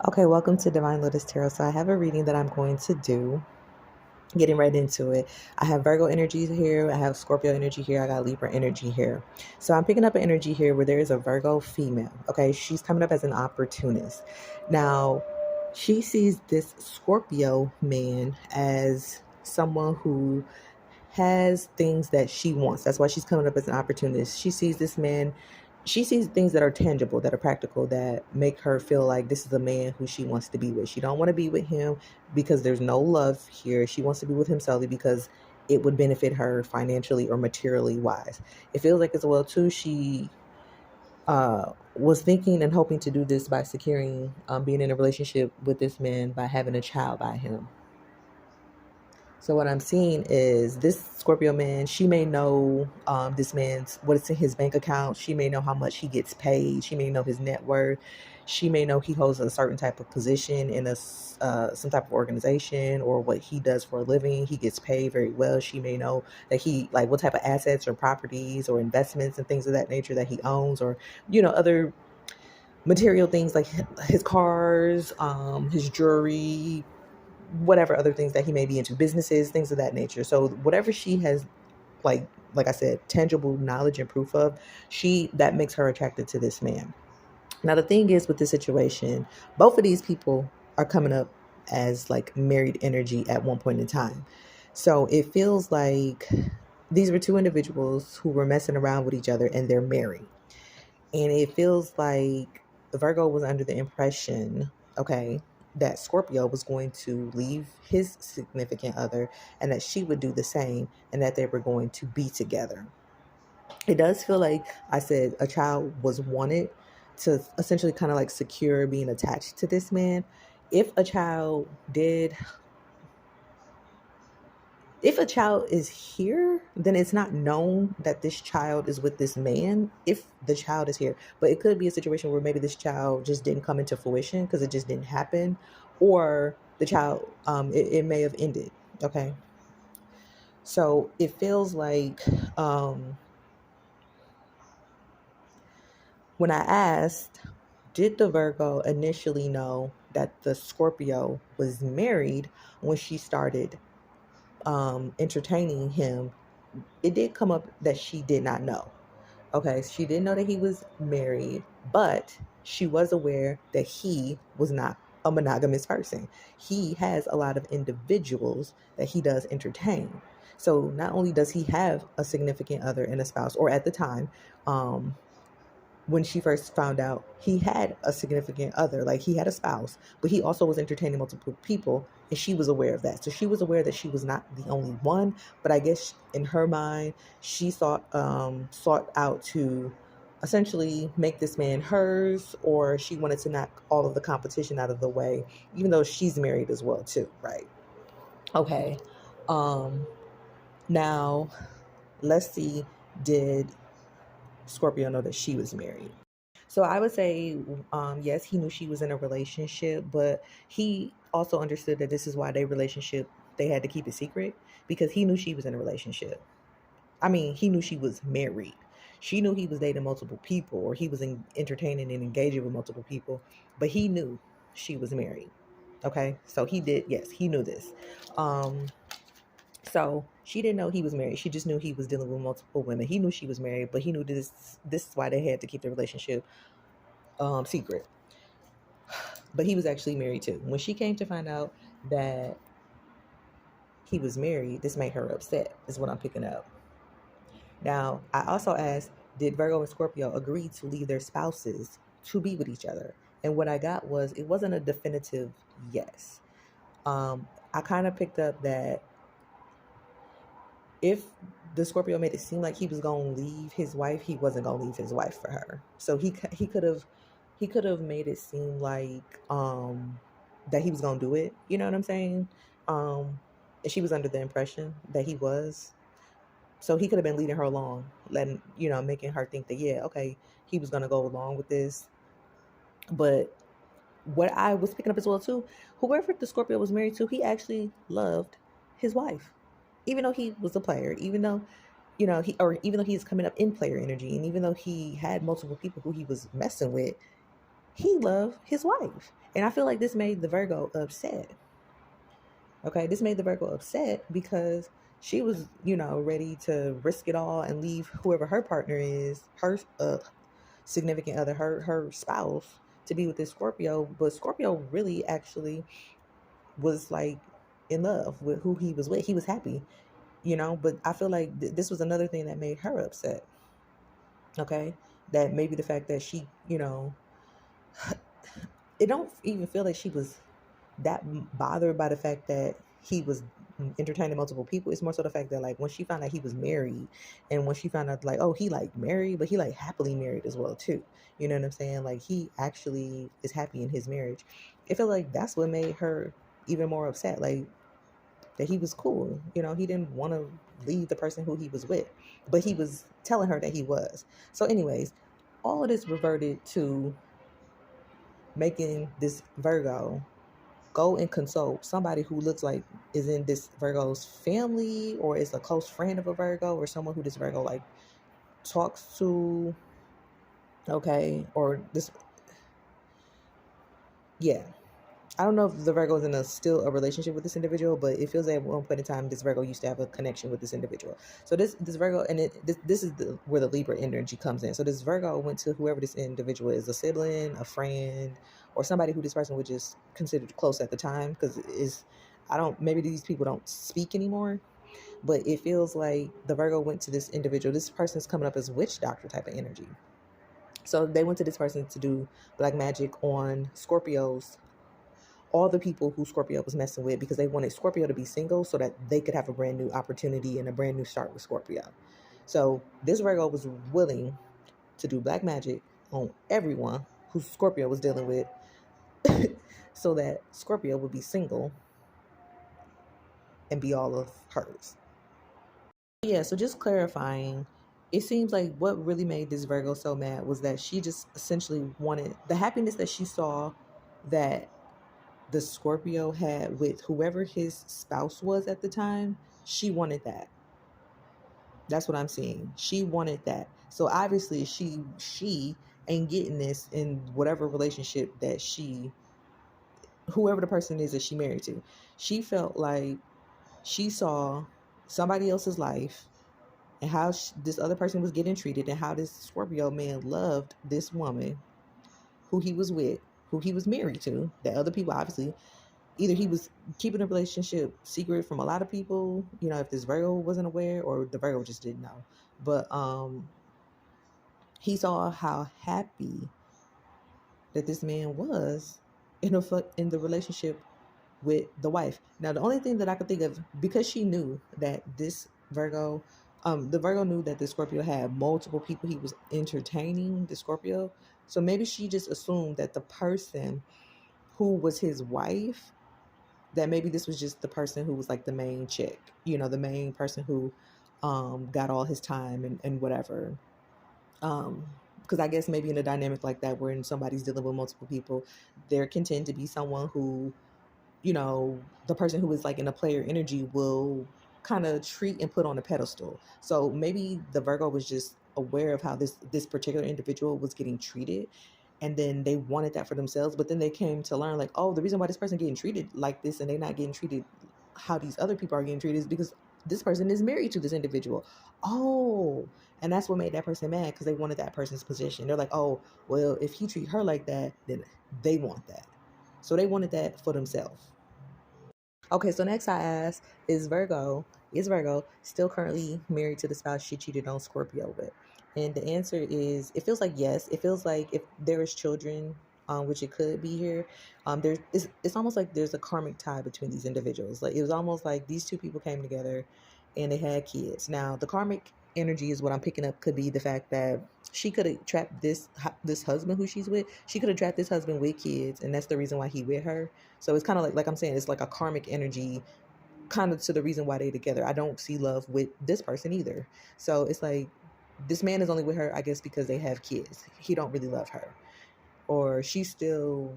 Okay, welcome to Divine Lotus Tarot. So I have a reading that I'm going to do. Getting right into it. I have Virgo energy here. I have Scorpio energy here. I got Libra energy here. So I'm picking up an energy here where there is a Virgo female. Okay, she's coming up as an opportunist. Now, she sees this Scorpio man as someone who has things that she wants. That's why she's coming up as an opportunist. She sees this man, she sees things that are tangible, that are practical, that make her feel like this is a man who she wants to be with. She don't want to be with him because there's no love here. She wants to be with him solely because it would benefit her financially or materially wise. It feels like as well too, she was thinking and hoping to do this by securing being in a relationship with this man by having a child by him. So what I'm seeing is this Scorpio man, she may know this man's, what's in his bank account. She may know how much he gets paid. She may know his net worth. She may know he holds a certain type of position in some type of organization or what he does for a living. He gets paid very well. She may know that he, like what type of assets or properties or investments and things of that nature that he owns, or, other material things like his cars, his jewelry, whatever other things that he may be into, businesses, things of that nature. So whatever she has, like I said, tangible knowledge and proof of, that makes her attracted to this man. Now the thing is with this situation, both of these people are coming up as like married energy at one point in time. So it feels like these were two individuals who were messing around with each other and they're married. And it feels like Virgo was under the impression, okay, that Scorpio was going to leave his significant other and that she would do the same and that they were going to be together. It does feel like, I said, a child was wanted to essentially kind of like secure being attached to this man. If a child did if a child is here, then it's not known that this child is with this man if the child is here. But it could be a situation where maybe this child just didn't come into fruition because it just didn't happen, or the child, it may have ended. Okay. So it feels like, when I asked, did the Virgo initially know that the Scorpio was married when she started entertaining him, it did come up that she did not know. Okay, she didn't know that he was married, but she was aware that he was not a monogamous person. He has a lot of individuals that he does entertain. So not only does he have a significant other and a spouse, or at the time, um, when she first found out, he had a significant other, like he had a spouse, but he also was entertaining multiple people, and she was aware of that. So she was aware that she was not the only one, but I guess in her mind, she sought out to essentially make this man hers, or she wanted to knock all of the competition out of the way, even though she's married as well too, right? Okay. Um, Now let's see, did Scorpio know that she was married? So I would say, yes, he knew she was in a relationship, but he also understood that this is why they had to keep it secret, because he knew she was in a relationship. I mean, he knew she was married. She knew he was dating multiple people, or he was entertaining and engaging with multiple people, but he knew she was married. Okay, so he did. Yes, he knew this. Um, so she didn't know he was married. She just knew he was dealing with multiple women. He knew she was married, but he knew this. This is why they had to keep the relationship secret. But he was actually married too. When she came to find out that he was married, this made her upset, is what I'm picking up. Now, I also asked, did Virgo and Scorpio agree to leave their spouses to be with each other? And what I got was, it wasn't a definitive yes. I kind of picked up that if the Scorpio made it seem like he was going to leave his wife, he wasn't going to leave his wife for her. So he could have made it seem like that he was going to do it. You know what I'm saying? And she was under the impression that he was. So he could have been leading her along, letting, making her think that, yeah, okay, he was going to go along with this. But what I was picking up as well too, whoever the Scorpio was married to, he actually loved his wife, even though he was a player, even though even though he's coming up in player energy, and even though he had multiple people who he was messing with, he loved his wife. And I feel like this made the Virgo upset. Okay, this made the Virgo upset because she was, ready to risk it all and leave whoever her partner is, her significant other, her spouse, to be with this Scorpio. But Scorpio really actually was like in love with who he was with. He was happy, But I feel like this was another thing that made her upset. Okay, that maybe the fact that she, it don't even feel like she was that bothered by the fact that he was entertaining multiple people. It's more so the fact that, like, when she found out he was married, and when she found out, like, oh, he like married, but he like happily married as well too. You know what I'm saying? Like, he actually is happy in his marriage. I feel like that's what made her even more upset. Like, that he was cool. He didn't want to leave the person who he was with, but he was telling her that he was. So, anyways, all of this reverted to making this Virgo go and consult somebody who looks like is in this Virgo's family, or is a close friend of a Virgo, or someone who this Virgo like talks to. Okay, or this, yeah. I don't know if the Virgo is in still a relationship with this individual, but it feels like at one point in time this Virgo used to have a connection with this individual. So this Virgo, and this is where the Libra energy comes in. So this Virgo went to whoever this individual is, a sibling, a friend, or somebody who this person would just consider close at the time, because maybe these people don't speak anymore, but it feels like the Virgo went to this individual. This person's coming up as witch doctor type of energy. So they went to this person to do black magic on Scorpios, all the people who Scorpio was messing with, because they wanted Scorpio to be single so that they could have a brand new opportunity and a brand new start with Scorpio. So this Virgo was willing to do black magic on everyone who Scorpio was dealing with so that Scorpio would be single and be all of hers. Yeah, so just clarifying, it seems like what really made this Virgo so mad was that she just essentially wanted the happiness that she saw that the Scorpio had with whoever his spouse was at the time. She wanted that. That's what I'm seeing. She wanted that. So obviously she ain't getting this in whatever relationship that whoever the person is that she married to. She felt like she saw somebody else's life, and how this other person was getting treated, and how this Scorpio man loved this woman who he was with, who he was married to, that other people obviously, either he was keeping a relationship secret from a lot of people, if this Virgo wasn't aware, or the Virgo just didn't know. But he saw how happy that this man was in the relationship with the wife. Now, the only thing that I could think of, because she knew that this Virgo, the Virgo knew that the Scorpio had multiple people he was entertaining, the Scorpio. So maybe she just assumed that the person who was his wife, that maybe this was just the person who was like the main chick, the main person who got all his time and whatever. Because I guess maybe in a dynamic like that, where somebody's dealing with multiple people, there can tend to be someone who, the person who is like in a player energy will kind of treat and put on a pedestal. So maybe the Virgo was just aware of how this particular individual was getting treated, and then they wanted that for themselves. But then they came to learn, like, oh, the reason why this person getting treated like this and they're not getting treated how these other people are getting treated is because this person is married to this individual. Oh, and that's what made that person mad, because they wanted that person's position. They're like, oh, well, if he treat her like that, then they want that. So they wanted that for themselves. Okay, so next I asked, is Virgo still currently married to the spouse she cheated on Scorpio with? And the answer is, it feels like yes. It feels like if there is children, which it could be here, it's almost like there's a karmic tie between these individuals. Like, it was almost like these two people came together and they had kids. Now, the karmic energy is what I'm picking up, could be the fact that she could have trapped this husband who she's with. She could have trapped this husband with kids, and that's the reason why he with her. So it's kind of like I'm saying, it's like a karmic energy, kind of to the reason why they together. I don't see love with this person either. So it's like this man is only with her, I guess, because they have kids. He don't really love her, or she still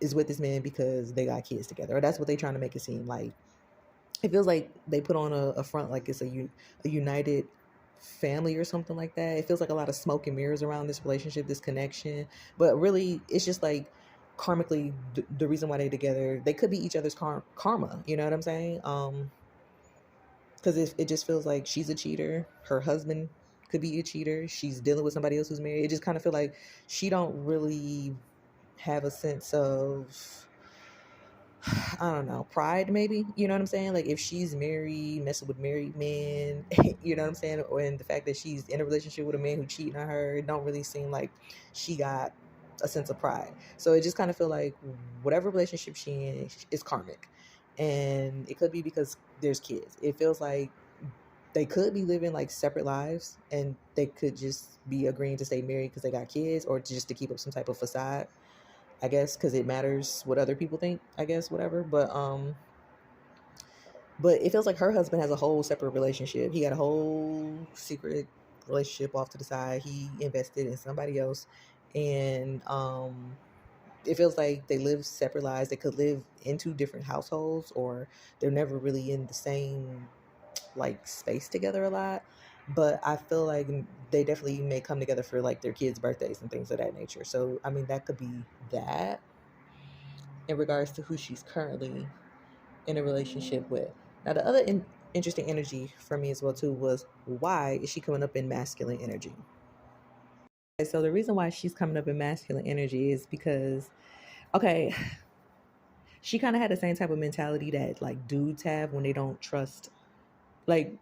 is with this man because they got kids together, or that's what they're trying to make it seem like. It feels like they put on a front like it's a united family or something like that. It feels like a lot of smoke and mirrors around this relationship, this connection, but really it's just like karmically, the reason why they're together, they could be each other's karma. You know what I'm saying? Because it just feels like she's a cheater. Her husband could be a cheater. She's dealing with somebody else who's married. It just kind of feel like she don't really have a sense of, I don't know, pride maybe. You know what I'm saying? Like if she's married, messing with married men, you know what I'm saying? Or in the fact that she's in a relationship with a man who cheating on her, it don't really seem like she got a sense of pride. So it just kind of feel like whatever relationship she in is karmic. And it could be because there's kids. It feels like they could be living like separate lives and they could just be agreeing to stay married because they got kids or just to keep up some type of facade, I guess, because it matters what other people think, I guess, whatever. But it feels like her husband has a whole separate relationship. He got a whole secret relationship off to the side. He invested in somebody else. And it feels like they live separate lives. They could live in two different households, or they're never really in the same like space together a lot. But I feel like they definitely may come together for like their kids' birthdays and things of that nature. So I mean, that could be that in regards to who she's currently in a relationship with. Now, the other interesting energy for me as well too was, why is she coming up in masculine energy? Okay, so the reason why she's coming up in masculine energy is because, okay, she kind of had the same type of mentality that like dudes have when they don't trust. Like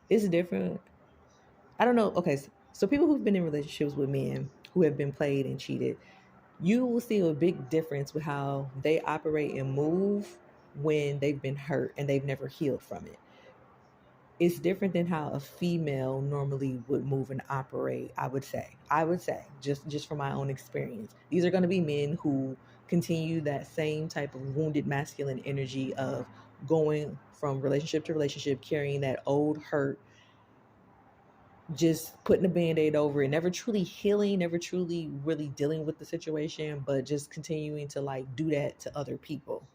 it's different. I don't know. Okay, so people who've been in relationships with men who have been played and cheated, you will see a big difference with how they operate and move when they've been hurt and they've never healed from it. It's different than how a female normally would move and operate. I would say just from my own experience, these are going to be men who continue that same type of wounded masculine energy of going from relationship to relationship, carrying that old hurt, just putting a band-aid over it, never truly healing, never truly really dealing with the situation, but just continuing to like do that to other people,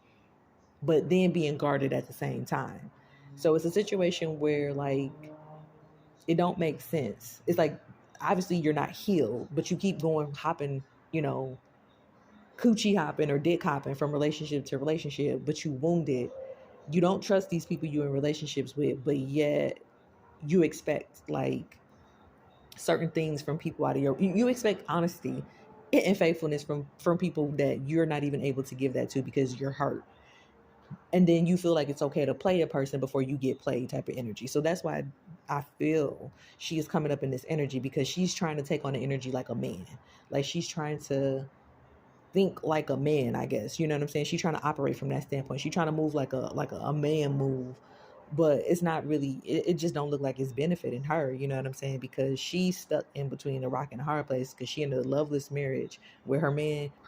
but then being guarded at the same time. So it's a situation where like it don't make sense. It's like obviously you're not healed, but you keep going hopping, you know, coochie hopping or dick hopping from relationship to relationship, but you wounded. You don't trust these people you're in relationships with, but yet you expect like certain things from people out of you expect honesty and faithfulness from people that you're not even able to give that to because you're hurt. And then you feel like it's okay to play a person before you get played type of energy. So that's why I feel she is coming up in this energy, because she's trying to take on the energy like a man. Like she's trying to think like a man, I guess. You know what I'm saying? She's trying to operate from that standpoint. She's trying to move like a man move. But it's not really, it just don't look like it's benefiting her, you know what I'm saying? Because she's stuck in between the rock and the hard place, because she in a loveless marriage where her man, her